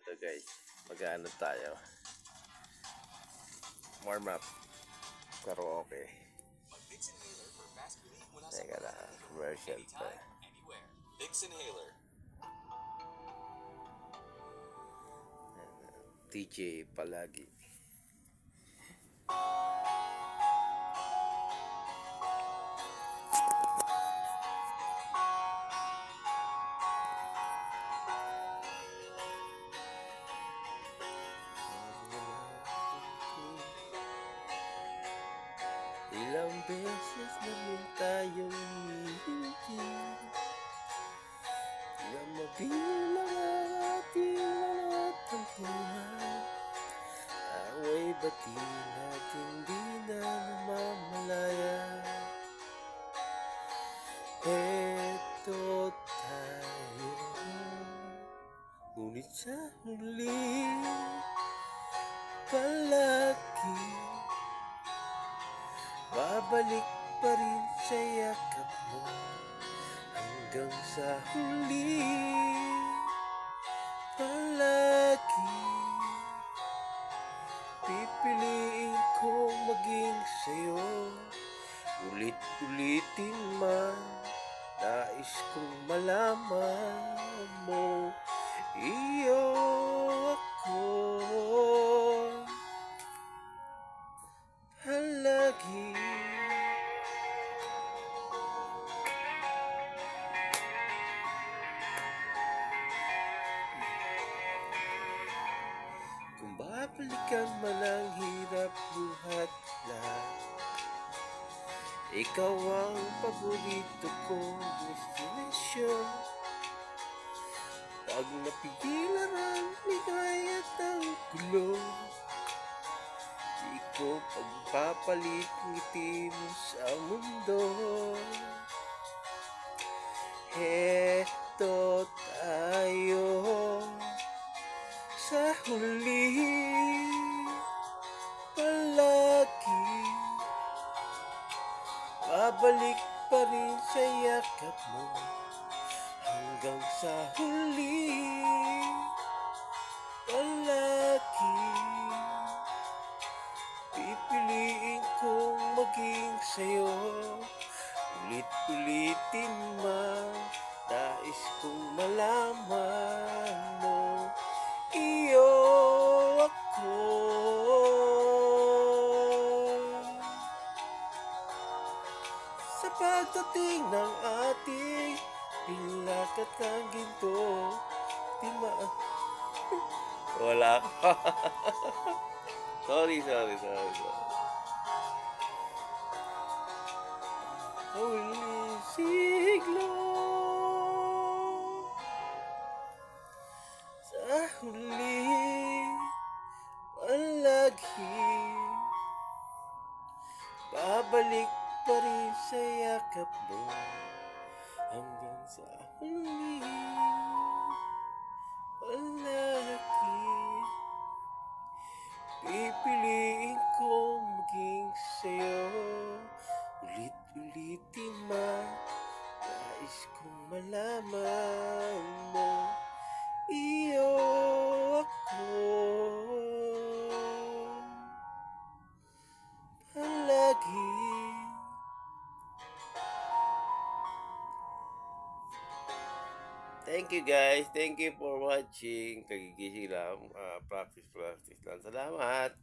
Ito guys, mag-ano tayo. Warm up. Karaoke. Teka lang, commercial pa. Vicks Inhaler. TJ palagi. Ilang beses namin tayong hihinti na mabilang ang ating mga tampuhan. Away bati natin di na namamalaya. Eto tayo, ngunit sa huli palagi babalik pa rin sa yakap mo. Hanggang sa huli palagi pipiliin kong maging sa'yo. Ulit-ulitin man, nais kong malaman mo, iyo ako palagi. Kung babalikan man ang hirap buhat lahat, ikaw ang paborito kong destinasyon. Pag napigilan ang ligay at ang gulo, di ko pagpapalit ngiti mo sa mundo. Heto tayo sa huli palagi, babalik pa rin sa yakap mo. Hanggang sa huli palagi pipiliin kong maging sa'yo. Ulit-ulitin man, nais kong malaman mo, iyo ako sa pagdating ng ating pinakat ng ginto. Wala ka. Sorry. Huling siglo, sa huli palagi babalik pa rin sa yakap mo. Hanggang sa huli palagi pipiliin kong maging sa'yo. Ulit-ulitin man, nais kong malaman mo, iyo ako palagi. Thank you guys. Thank you for watching. Kagigising lang. Practice lang. Salamat.